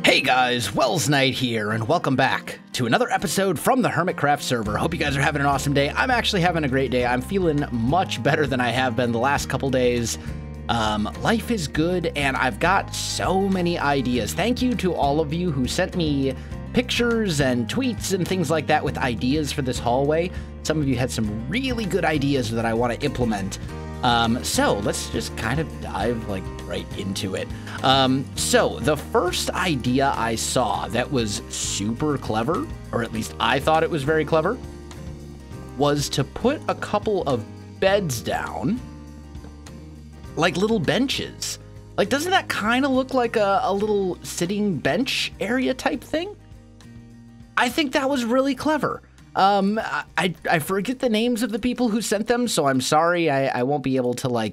Hey guys, Welsknight here, and welcome back to another episode from the Hermitcraft server. Hope you guys are having an awesome day. I'm actually having a great day. I'm feeling much better than I have been the last couple days. Life is good, and I've got so many ideas. Thank you to all of you who sent me pictures and tweets and things like that with ideas for this hallway. Some of you had some really good ideas that I want to implement. So let's just kind of dive right into it. So the first idea I saw that was super clever, or at least I thought it was very clever, was to put a couple of beds down, like little benches. Like, doesn't that kind of look like a little sitting bench area type thing? I think that was really clever. I forget the names of the people who sent them, so I'm sorry I won't be able to,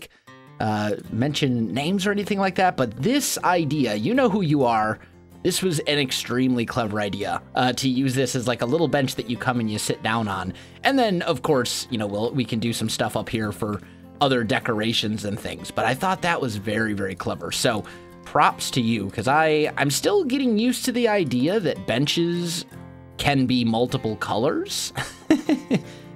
mention names or anything like that, but this idea, you know who you are, this was an extremely clever idea, to use this as like a little bench that you come and you sit down on. And then, of course, you know, we can do some stuff up here for other decorations and things, but I thought that was very, very clever. So props to you, because I'm still getting used to the idea that benches can be multiple colors.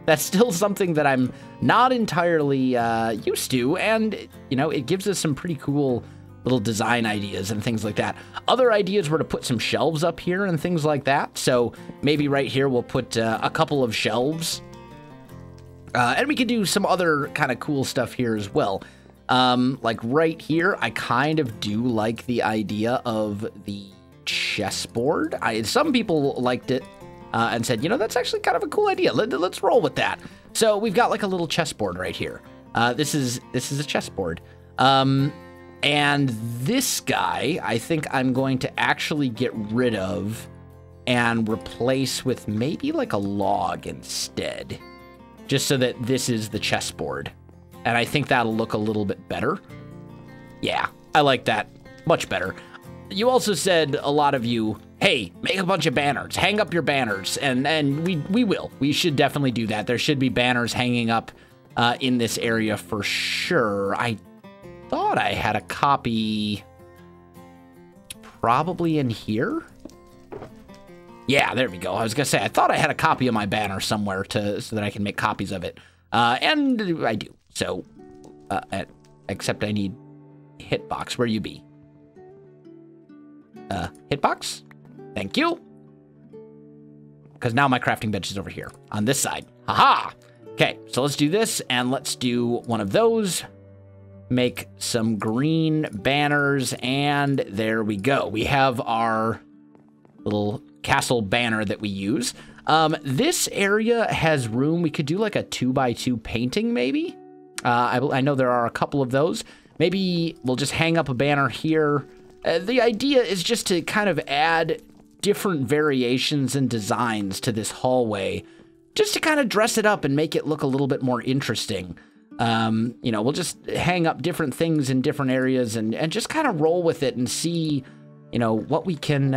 That's still something that I'm not entirely used to, and, you know, it gives us some pretty cool little design ideas and things like that. Other ideas were to put some shelves up here and things like that, so maybe right here we'll put a couple of shelves, and we could do some other kind of cool stuff here as well. Like right here, I kind of do like the idea of the chessboard. Some people liked it and said, you know, that's actually kind of a cool idea. Let's roll with that. So we've got like a little chessboard right here. This is a chessboard. And this guy, I think I'm going to actually get rid of and replace with maybe like a log instead, just so that this is the chessboard. And I think that'll look a little bit better. Yeah, I like that much better. You also said, a lot of you, hey, make a bunch of banners, hang up your banners, and we will. We should definitely do that. There should be banners hanging up in this area for sure. I thought I had a copy probably in here. Yeah, there we go. I was gonna say, I thought I had a copy of my banner somewhere so that I can make copies of it. And I do. So, except I need hitbox. Where you be? Hitbox? Thank you. Because now my crafting bench is over here on this side. Haha! Okay, so let's do this, and let's do one of those. Make some green banners, and there we go. We have our little castle banner that we use. This area has room. We could do like a 2x2 painting, maybe. I know there are a couple of those. Maybe we'll just hang up a banner here. The idea is just to kind of add different variations and designs to this hallway, just to kind of dress it up and make it look a little bit more interesting. You know, we'll just hang up different things in different areas and just kind of roll with it and see, you know, what we can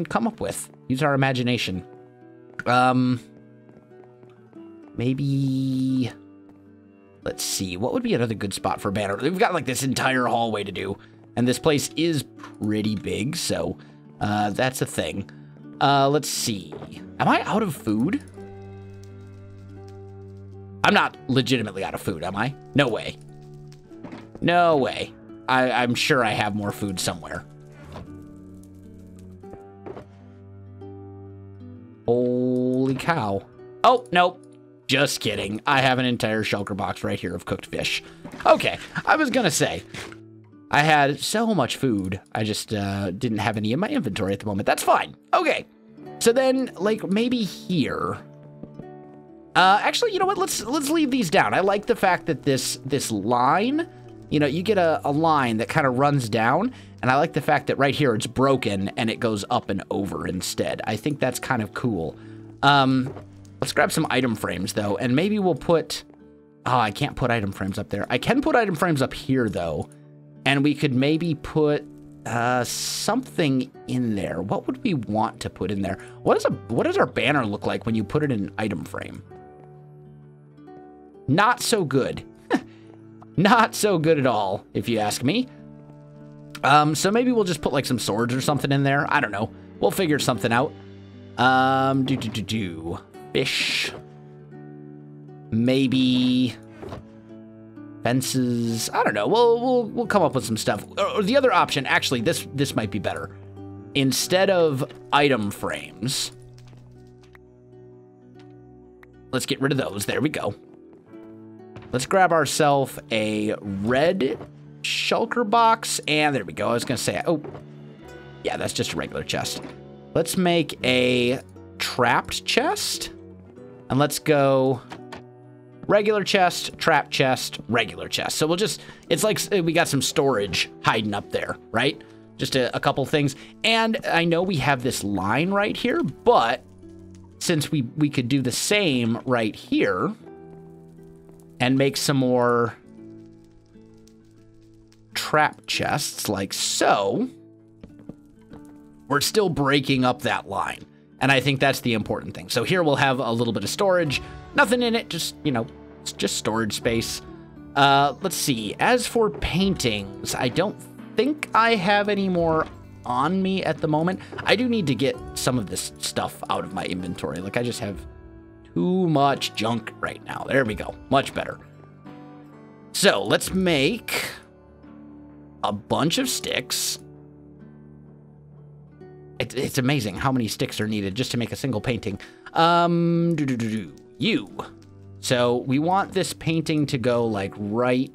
come up with. Use our imagination. Maybe, let's see, what would be another good spot for a banner? We've got like this entire hallway to do. And this place is pretty big, so that's a thing. Let's see. Am I out of food? I'm not legitimately out of food, am I? No way. No way. I'm sure I have more food somewhere. Holy cow. Oh, nope. Just kidding. I have an entire shulker box right here of cooked fish. Okay, I was gonna say, I had so much food, I just didn't have any in my inventory at the moment. That's fine. Okay. So then, like, maybe here. Actually, you know what? Let's leave these down. I like the fact that this line, you know, you get a line that kind of runs down, and I like the fact that right here it's broken and it goes up and over instead. I think that's kind of cool. Let's grab some item frames, though, and maybe we'll put... Oh, I can't put item frames up there. I can put item frames up here, though. And we could maybe put something in there. What would we want to put in there? What does our banner look like when you put it in an item frame? Not so good. Not so good at all, if you ask me. So maybe we'll just put like some swords or something in there. I don't know. We'll figure something out. Fish. Maybe fences. I don't know. We'll come up with some stuff. Or the other option, actually, this might be better. Instead of item frames, let's get rid of those. There we go. Let's grab ourselves a red shulker box, and there we go. I was gonna say, oh, yeah, that's just a regular chest. Let's make a trapped chest, and let's go regular chest, trap chest, regular chest. So we'll just, it's like we got some storage hiding up there, right? Just a couple things. And I know we have this line right here, but since we could do the same right here and make some more trap chests like so, we're still breaking up that line. And I think that's the important thing. So here we'll have a little bit of storage, nothing in it, just, you know, it's just storage space. Let's see. As for paintings, I don't think I have any more on me at the moment. I do need to get some of this stuff out of my inventory. Like, I just have too much junk right now. There we go. Much better. So let's make a bunch of sticks. It's amazing how many sticks are needed just to make a single painting. So we want this painting to go like right.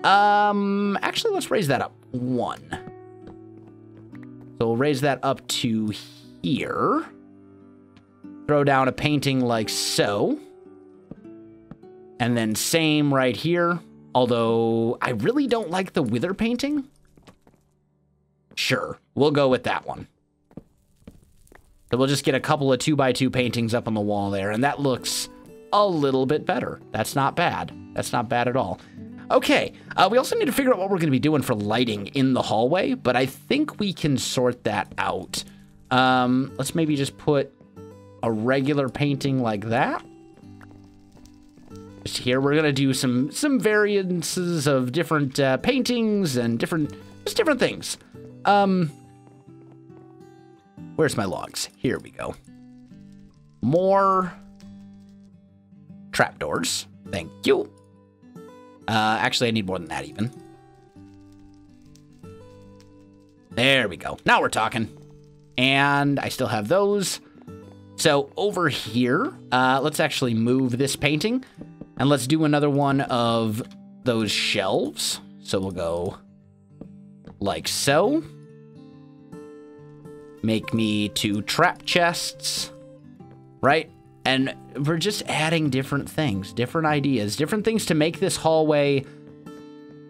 Actually, let's raise that up 1. So we'll raise that up to here. Throw down a painting like so. And then same right here. Although I really don't like the wither painting. Sure, we'll go with that one. So we'll just get a couple of 2x2 paintings up on the wall there, and that looks a little bit better. That's not bad. That's not bad at all. Okay, we also need to figure out what we're going to be doing for lighting in the hallway, but I think we can sort that out. Let's maybe just put a regular painting like that. Just here, we're going to do some variances of different paintings and different things. Where's my logs? Here we go. More trapdoors. Thank you. Actually, I need more than that even. There we go. Now we're talking. And I still have those. So over here, let's actually move this painting. And let's do another one of those shelves. So we'll go like so. Make me 2 trap chests, right? And we're just adding different things, different ideas, different things to make this hallway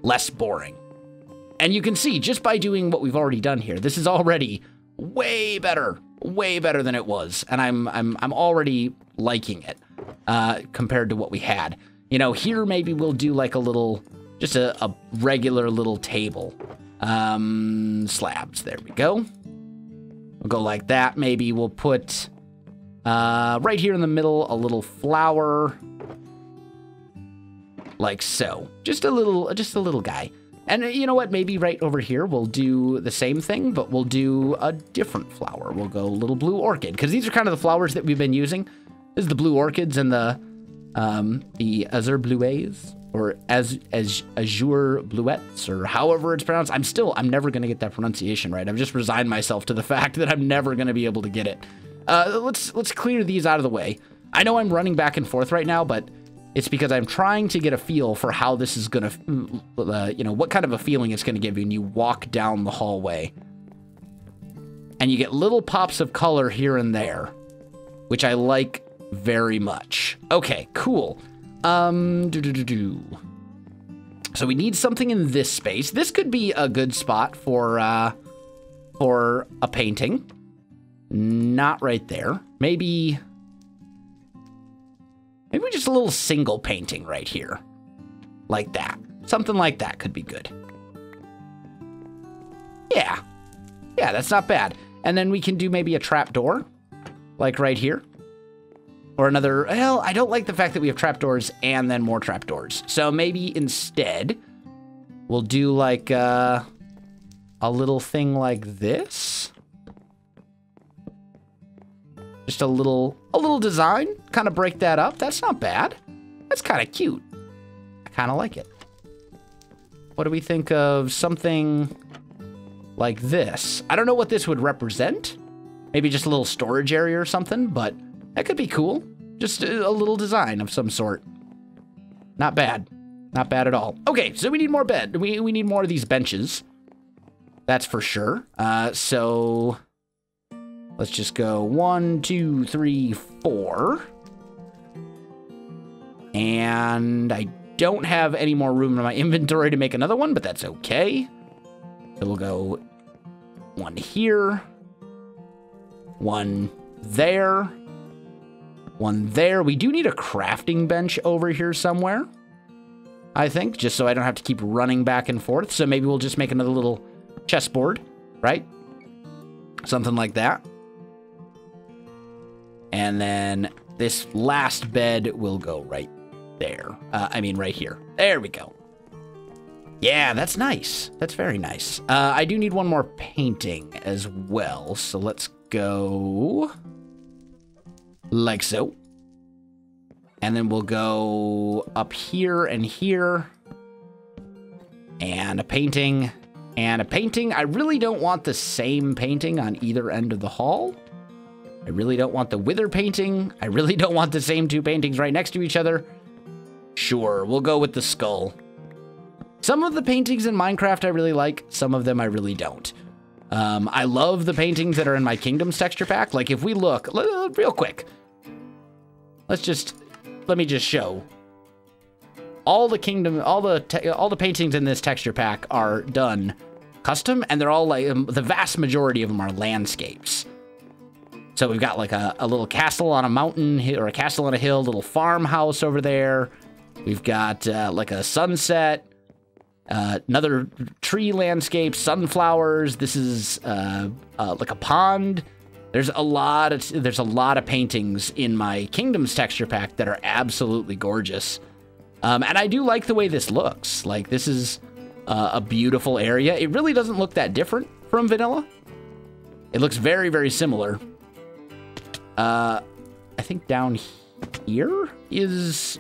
less boring. And you can see just by doing what we've already done here, this is already way better than it was. And I'm already liking it compared to what we had. You know, here maybe we'll do like a little, just a regular little table. Slabs, there we go. We'll go like that. Maybe we'll put right here in the middle a little flower, like so. Just a little guy. And you know what? Maybe right over here we'll do the same thing, but we'll do a different flower. We'll go little blue orchid, because these are kind of the flowers that we've been using. This is the blue orchids and the azure bluets, or azure bluets, or however it's pronounced. I'm never going to get that pronunciation right. I've just resigned myself to the fact that I'm never going to be able to get it. Let's clear these out of the way. I know I'm running back and forth right now, but it's because I'm trying to get a feel for how this is going to, you know, what kind of a feeling it's going to give you when you walk down the hallway. And you get little pops of color here and there, which I like very much. Okay, cool. So we need something in this space. This could be a good spot for a painting. Not right there. Maybe just a little single painting right here. Like that. Something like that could be good. Yeah. Yeah, that's not bad. And then we can do maybe a trapdoor, like right here. Or another, well, I don't like the fact that we have trapdoors and then more trapdoors. So maybe instead, we'll do like a a little thing like this. Just a little design, kind of break that up. That's not bad. That's kind of cute. I kind of like it. What do we think of something like this? I don't know what this would represent. Maybe just a little storage area or something, but that could be cool. Just a little design of some sort. Not bad. Not bad at all. Okay, so we need more bed. We need more of these benches. That's for sure. So let's just go 1, 2, 3, 4. And I don't have any more room in my inventory to make another one, but that's okay. So we'll go 1 here, 1 there, 1 there. We do need a crafting bench over here somewhere, I think, just so I don't have to keep running back and forth. So maybe we'll just make another little chessboard, right? Something like that. And then this last bed will go right there. I mean, right here. There we go. Yeah, that's nice. That's very nice. I do need one more painting as well. So let's go like so. And then we'll go up here and here. And a painting. And a painting. I really don't want the same painting on either end of the hall. I really don't want the wither painting. I really don't want the same 2 paintings right next to each other. Sure, we'll go with the skull. Some of the paintings in Minecraft I really like. Some of them I really don't. I love the paintings that are in my Kingdoms texture pack. Like if we look real quick. Let me just show. All the paintings in this texture pack are done custom, and they're all like, the vast majority of them are landscapes. So we've got like a little castle on a mountain, or a castle on a hill, little farmhouse over there. We've got like a sunset, another tree landscape, sunflowers. This is like a pond. There's a lot of paintings in my Kingdoms texture pack that are absolutely gorgeous. And I do like the way this looks. Like, this is a beautiful area. It really doesn't look that different from vanilla. It looks very, very similar. I think down here is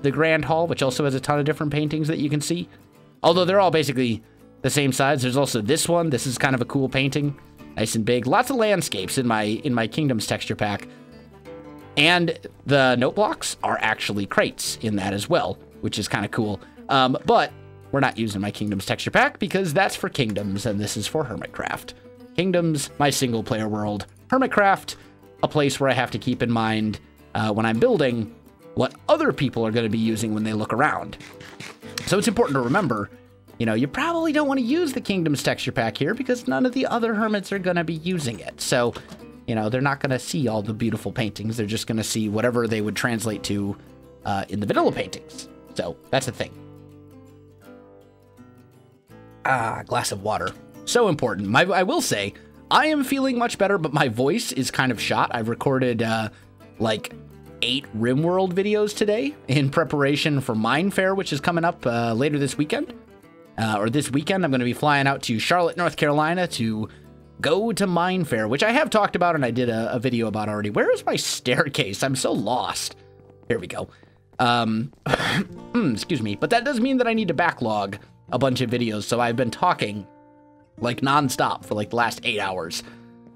the Grand Hall, which also has a ton of different paintings that you can see. Although they're all basically the same size. There's also this one. This is kind of a cool painting. Nice and big. Lots of landscapes in my Kingdoms texture pack. And the note blocks are actually crates in that as well, which is kind of cool. But we're not using my Kingdoms texture pack because that's for Kingdoms and this is for Hermitcraft. Kingdoms, my single player world. Hermitcraft, a place where I have to keep in mind when I'm building what other people are going to be using when they look around. So it's important to remember, you know, you probably don't want to use the Kingdoms texture pack here because none of the other hermits are going to be using it. So, you know, they're not going to see all the beautiful paintings. They're just going to see whatever they would translate to in the vanilla paintings. So that's the thing. Glass of water. So important. I will say, I am feeling much better, but my voice is kind of shot. I've recorded like 8 RimWorld videos today in preparation for Mine Fair, which is coming up later this weekend. Or this weekend, I'm going to be flying out to Charlotte, North Carolina to go to Mine Fair, which I have talked about and I did a video about already. Where is my staircase? I'm so lost. Here we go. Excuse me. But that does mean that I need to backlog a bunch of videos. So I've been talking like nonstop for like the last 8 hours.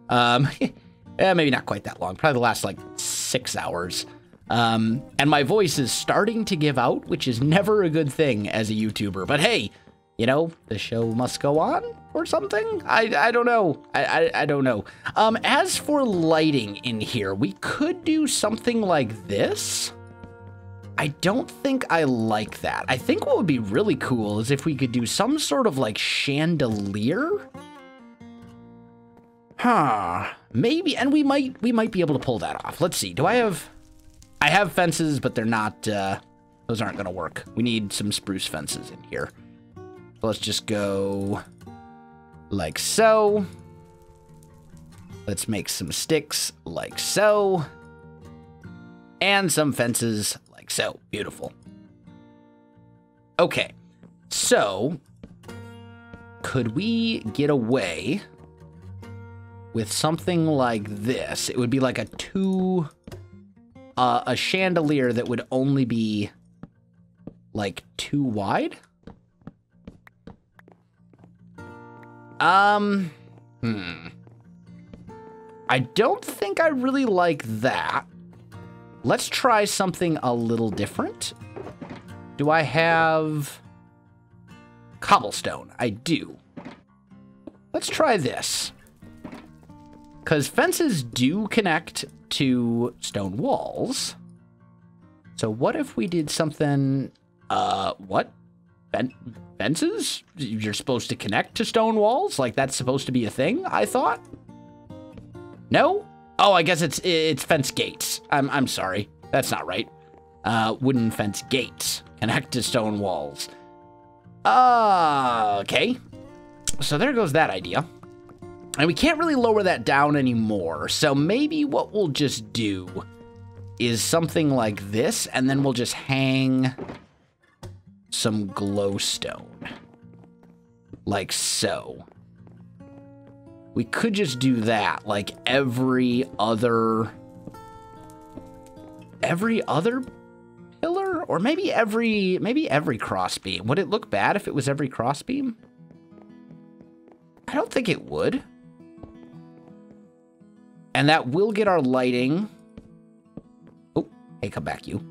Maybe not quite that long. Probably the last like 6 hours. And my voice is starting to give out, which is never a good thing as a YouTuber. But hey, you know, the show must go on or something? I don't know. I don't know. As for lighting in here, we could do something like this. I don't think I like that. I think what would be really cool is if we could do some sort of like chandelier. Maybe, and we might be able to pull that off. Let's see. I have fences, but they're not, those aren't going to work. We need some spruce fences in here. So let's just go like so. Let's make some sticks like so. And some fences like so. Beautiful. Okay. So could we get away with something like this? It would be like a chandelier that would only be like 2 wide. I don't think I really like that. Let's try something a little different. Do I have cobblestone? I do. Let's try this. Because fences do connect to stone walls. So what if we did something, what? Fences? You're supposed to connect to stone walls? Like that's supposed to be a thing, I thought? No? Oh, I guess it's fence gates. I'm sorry. That's not right. Wooden fence gates connect to stone walls. Okay. So there goes that idea. And we can't really lower that down anymore. So maybe what we'll just do is something like this, and then we'll just hang some glowstone. Like so. We could just do that, like every other pillar? Or maybe every crossbeam. Would it look bad if it was every crossbeam? I don't think it would. And that will get our lighting. Oh, hey, come back, you.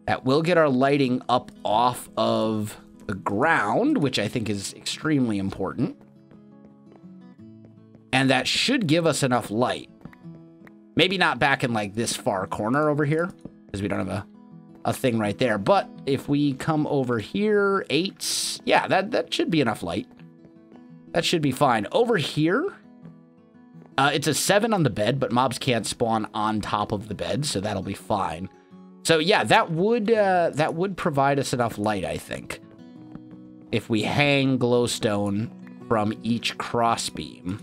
That will get our lighting up off of the ground, which I think is extremely important. And that should give us enough light. Maybe not back in like this far corner over here, because we don't have a thing right there. But if we come over here, 8, yeah, that should be enough light. That should be fine. Over here, it's a 7 on the bed, but mobs can't spawn on top of the bed, so that'll be fine. So yeah, that would provide us enough light, I think. If we hang glowstone from each crossbeam,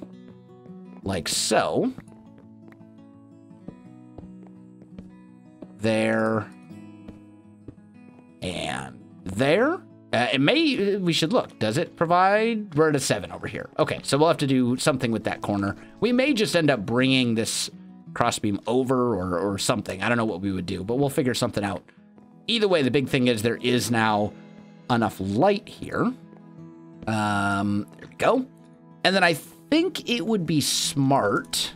like so. There. And there. We should look. Does it provide? We're at a 7 over here. Okay, so we'll have to do something with that corner. We may just end up bringing this crossbeam over or something. I don't know what we would do, but we'll figure something out. Either way, the big thing is there is now enough light here. There we go. And then I think it would be smart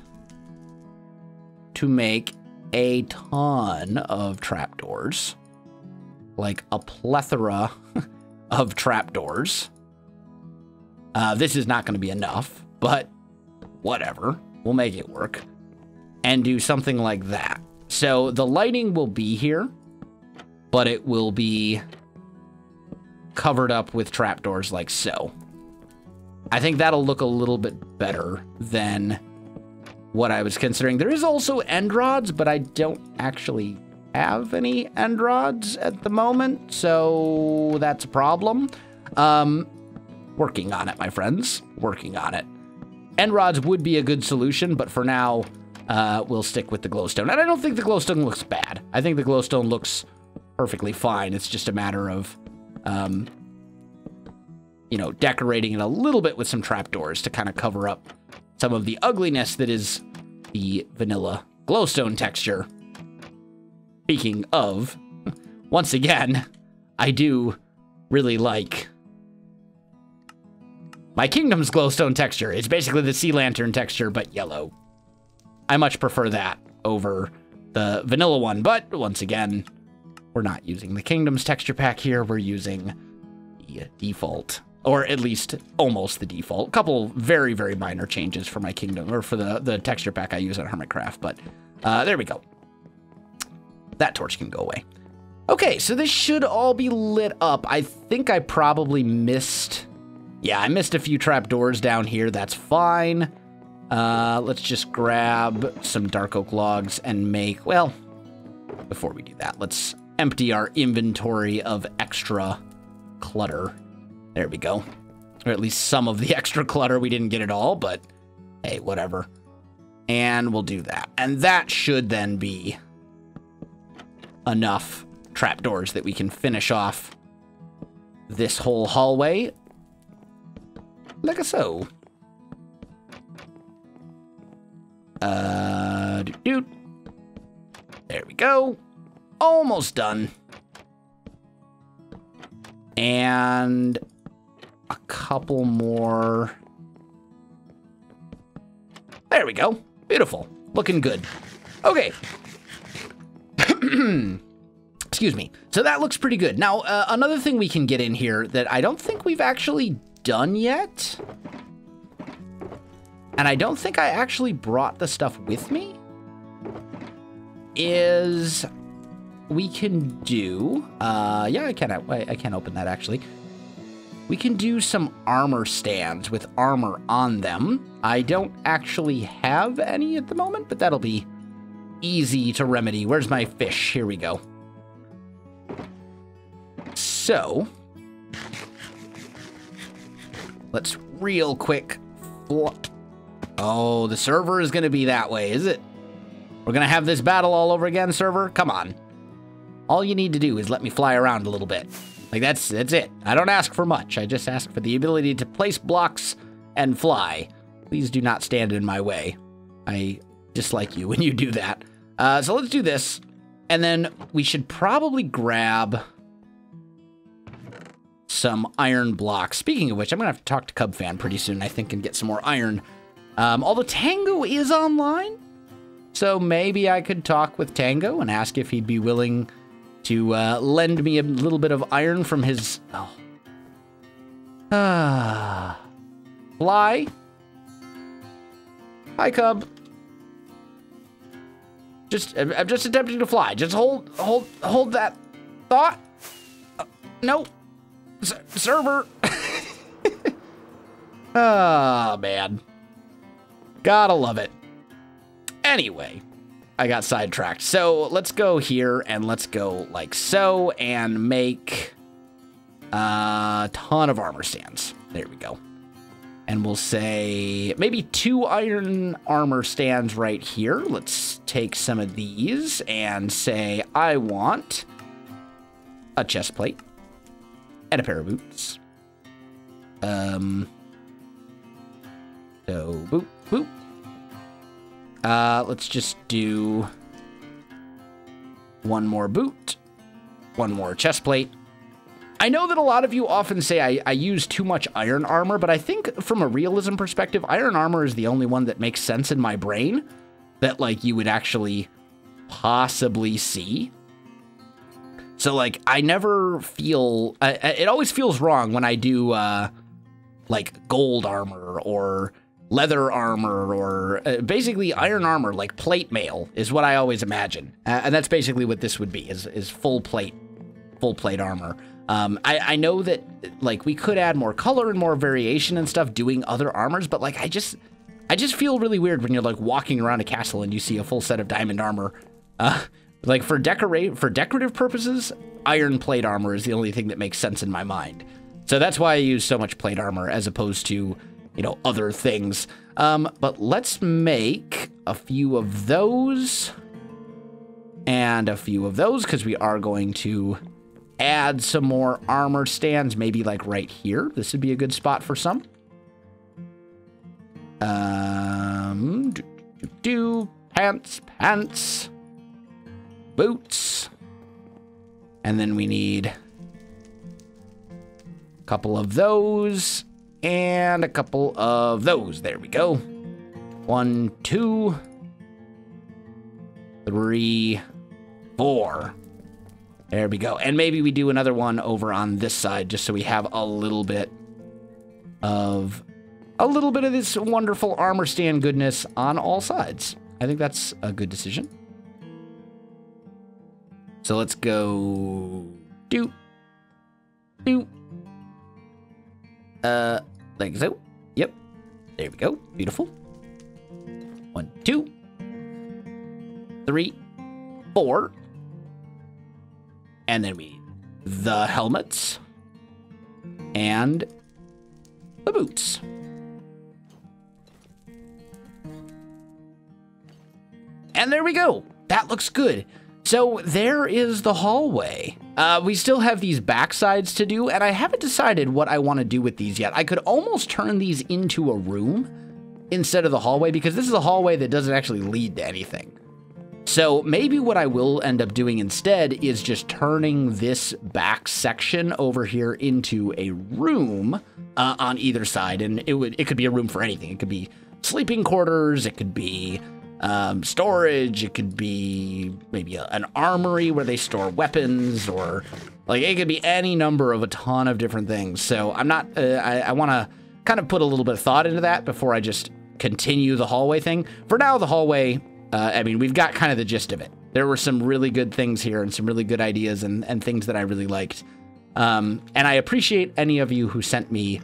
to make a ton of trapdoors. Like a plethora of trapdoors. This is not going to be enough, but whatever. We'll make it work. And do something like that. So the lighting will be here, but it will be covered up with trapdoors like so. I think that'll look a little bit better than what I was considering. There is also end rods, but I don't actually have any end rods at the moment, so that's a problem. Working on it, my friends. Working on it. End rods would be a good solution, but for now, we'll stick with the glowstone. And I don't think the glowstone looks bad. I think the glowstone looks perfectly fine. It's just a matter of, you know, decorating it a little bit with some trapdoors to kind of cover up some of the ugliness that is the vanilla glowstone texture. Speaking of, once again, I do really like my kingdom's glowstone texture. It's basically the sea lantern texture, but yellow. I much prefer that over the vanilla one, but once again, we're not using the kingdom's texture pack here. We're using the default, or at least almost the default. A couple very, very minor changes for my kingdom, or for the texture pack I use on Hermitcraft, but there we go. That torch can go away. Okay, so this should all be lit up. I think I probably missed... Yeah, I missed a few trapdoors down here. That's fine. Let's just grab some dark oak logs and make... Well, before we do that, let's empty our inventory of extra clutter. There we go. Or at least some of the extra clutter. We didn't get it all, but hey, whatever. And we'll do that. And that should then be enough trapdoors that we can finish off this whole hallway. Like so. There we go. Almost done. And a couple more. There we go. Beautiful. Looking good. Okay. Excuse me. So that looks pretty good. Now, another thing we can get in here that I don't think we've actually done yet, and I don't think I actually brought the stuff with me, is we can do, yeah, I can't open that actually. We can do some armor stands with armor on them. I don't actually have any at the moment, but that'll be easy to remedy. Where's my fish? Here we go. So, let's real quick. Oh, the server is going to be that way, is it? We're going to have this battle all over again, server? Come on. All you need to do is let me fly around a little bit. Like, that's it. I don't ask for much. I just ask for the ability to place blocks and fly. Please do not stand in my way. I dislike you when you do that. So let's do this. And then we should probably grab some iron blocks. Speaking of which, I'm going to have to talk to CubFan pretty soon, I think, and get some more iron. Although Tango is online, so maybe I could talk with Tango and ask if he'd be willing to lend me a little bit of iron from his... fly. Hi, Cub. I'm just attempting to fly. Just hold that thought. No. Server. Oh, man. Gotta love it. Anyway, I got sidetracked. So let's go here and let's go like so and make a ton of armor stands. There we go. And we'll say maybe 2 iron armor stands right here. Let's take some of these and say I want a chest plate and a pair of boots. So boop, boop. Let's just do 1 more boot, 1 more chest plate. I know that a lot of you often say I use too much iron armor, but I think from a realism perspective, iron armor is the only one that makes sense in my brain that, like, you would actually possibly see. So, like, I never feel... it always feels wrong when I do, like, gold armor or leather armor or basically iron armor, like plate mail, is what I always imagine. And that's basically what this would be, is full plate armor. I know that, like, we could add more color and more variation and stuff doing other armors, but, like, I just feel really weird when you're, like, walking around a castle and you see a full set of diamond armor. Like, for decorative purposes, iron plate armor is the only thing that makes sense in my mind. So that's why I use so much plate armor as opposed to, you know, other things. But let's make a few of those and a few of those, because we are going to add some more armor stands, maybe like right here. This would be a good spot for some. Pants, boots, and then we need a couple of those and a couple of those. There we go. 1, 2, 3, 4. There we go. And maybe we do another one over on this side just so we have a little bit of this wonderful armor stand goodness on all sides. I think that's a good decision. So let's go like so. Yep. There we go. Beautiful. 1, 2, 3, 4. And then we need the helmets and the boots. And there we go. That looks good. So there is the hallway. We still have these backsides to do, and I haven't decided what I want to do with these yet. I could almost turn these into a room instead of the hallway, because this is a hallway that doesn't actually lead to anything. So maybe what I will end up doing instead is just turning this back section over here into a room on either side, and it could be a room for anything. It could be sleeping quarters, it could be storage, it could be maybe an armory where they store weapons, or like it could be any number of a ton of different things. So I'm not, I want to kind of put a little bit of thought into that before I just continue the hallway thing. For now, the hallway, I mean, we've got kind of the gist of it. There were some really good things here and some really good ideas and things that I really liked. And I appreciate any of you who sent me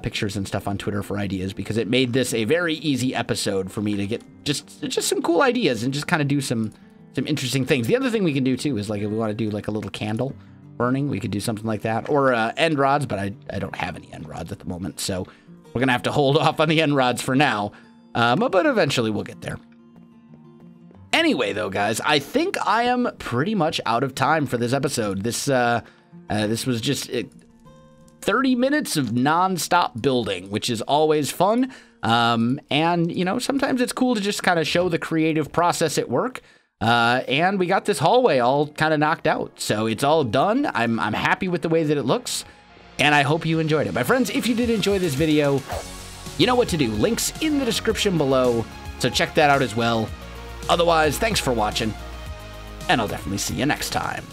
pictures and stuff on Twitter for ideas, because it made this a very easy episode for me to get just some cool ideas and just kind of do some interesting things. The other thing we can do too is, like, if we want to do like a little candle burning, we could do something like that, or end rods, but I don't have any end rods at the moment, so we're gonna have to hold off on the end rods for now, but eventually we'll get there. Anyway, though, guys, I think I am pretty much out of time for this episode. This was just 30 minutes of non-stop building, which is always fun. And, you know, sometimes it's cool to just kind of show the creative process at work. And we got this hallway all kind of knocked out. So it's all done. I'm happy with the way that it looks, and I hope you enjoyed it. My friends, if you did enjoy this video, you know what to do. Links in the description below, so check that out as well. Otherwise, thanks for watching, and I'll definitely see you next time.